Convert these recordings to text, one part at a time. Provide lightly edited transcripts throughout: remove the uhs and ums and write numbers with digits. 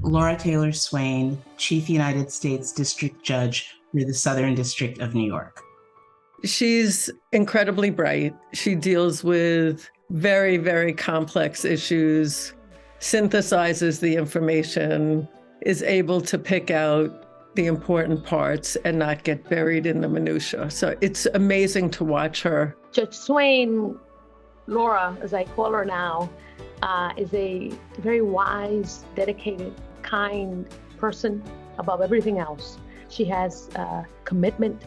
Laura Taylor Swain, Chief United States District Judge for the Southern District of New York. She's incredibly bright. She deals with very, very complex issues, synthesizes the information, is able to pick out the important parts and not get buried in the minutia. So it's amazing to watch her. Judge Swain, Laura, as I call her now, is a very wise, dedicated, kind person above everything else. She has a commitment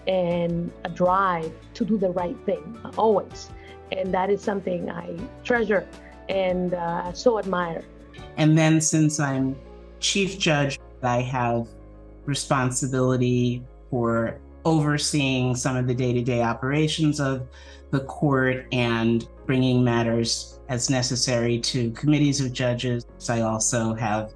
and a drive to do the right thing, always. And that is something I treasure and so admire. And then since I'm Chief Judge, I have responsibility for overseeing some of the day-to-day operations of the court and bringing matters as necessary to committees of judges. I also have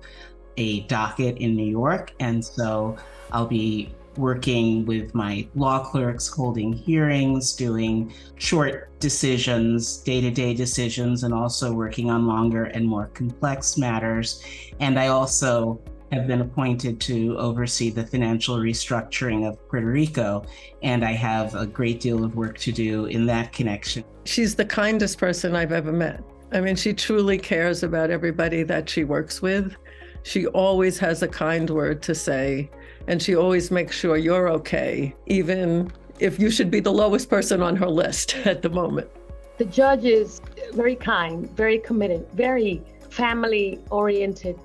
a docket in New York, and so I'll be working with my law clerks, holding hearings, doing short decisions, day-to-day decisions, and also working on longer and more complex matters. And I also have been appointed to oversee the financial restructuring of Puerto Rico, and I have a great deal of work to do in that connection. She's the kindest person I've ever met. I mean, she truly cares about everybody that she works with. She always has a kind word to say, and she always makes sure you're okay, even if you should be the lowest person on her list at the moment. The judge is very kind, very committed, very family-oriented,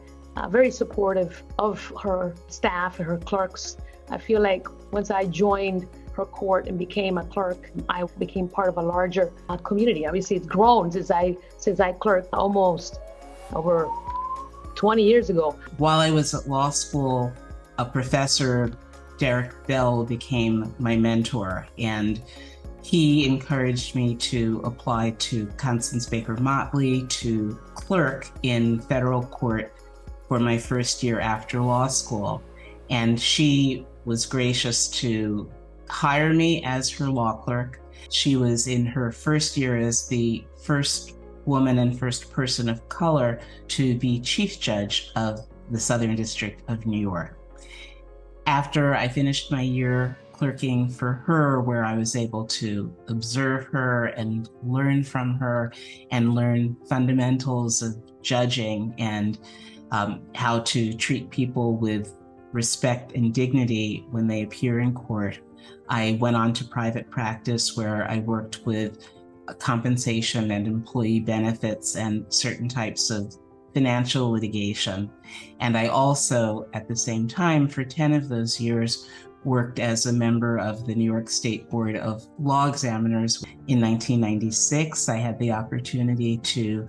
very supportive of her staff and her clerks. I feel like once I joined her court and became a clerk, I became part of a larger community. Obviously, it's grown since I clerked almost over 20 years ago. While I was at law school, a professor, Derek Bell, became my mentor, and he encouraged me to apply to Constance Baker Motley to clerk in federal court for my first year after law school. And she was gracious to hire me as her law clerk. She was in her first year as the first woman and first person of color to be Chief Judge of the Southern District of New York. After I finished my year clerking for her, where I was able to observe her and learn from her and learn fundamentals of judging and how to treat people with respect and dignity when they appear in court, I went on to private practice, where I worked with compensation and employee benefits and certain types of financial litigation. And I also, at the same time, for 10 of those years, worked as a member of the New York State Board of Law Examiners. In 1996, I had the opportunity to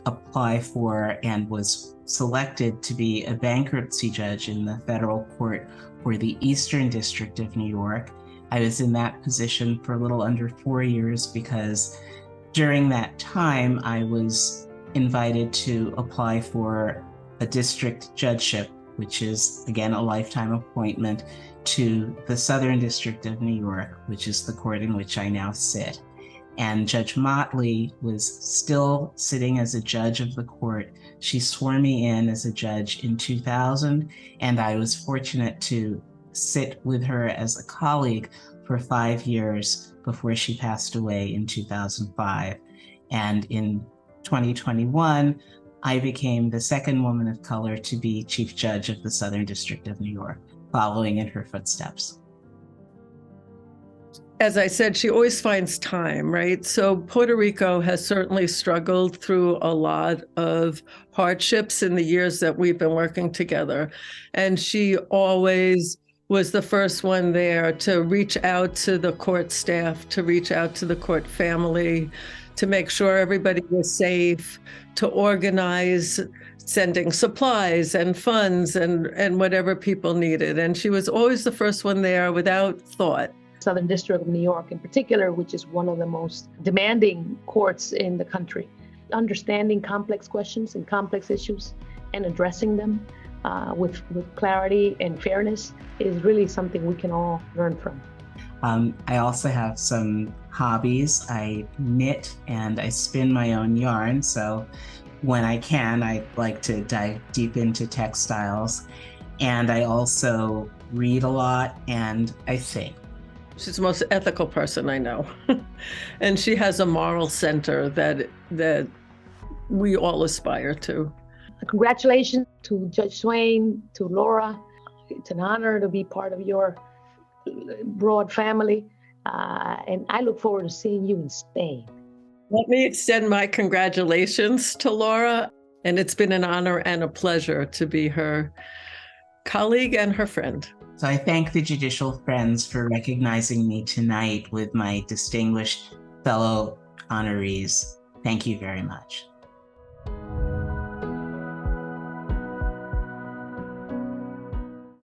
apply for and was selected to be a bankruptcy judge in the federal court for the Eastern District of New York. I was in that position for a little under 4 years because during that time I was invited to apply for a district judgeship, which is again a lifetime appointment, to the Southern District of New York, which is the court in which I now sit. And Judge Motley was still sitting as a judge of the court. She swore me in as a judge in 2000, and I was fortunate to sit with her as a colleague for 5 years before she passed away in 2005. And in 2021, I became the second woman of color to be Chief Judge of the Southern District of New York, following in her footsteps. As I said, she always finds time, right? So Puerto Rico has certainly struggled through a lot of hardships in the years that we've been working together. And she always was the first one there to reach out to the court staff, to reach out to the court family, to make sure everybody was safe, to organize sending supplies and funds and whatever people needed. And she was always the first one there without thought. Southern District of New York in particular, which is one of the most demanding courts in the country. Understanding complex questions and complex issues and addressing them with clarity and fairness is really something we can all learn from. I also have some hobbies. I knit and I spin my own yarn. So when I can, I like to dive deep into textiles. And I also read a lot and I think. She's the most ethical person I know. And she has a moral center that we all aspire to. Congratulations to Judge Swain, to Laura. It's an honor to be part of your broad family. And I look forward to seeing you in Spain. Let me extend my congratulations to Laura. And it's been an honor and a pleasure to be her colleague and her friend. So I thank the Judicial Friends for recognizing me tonight with my distinguished fellow honorees. Thank you very much.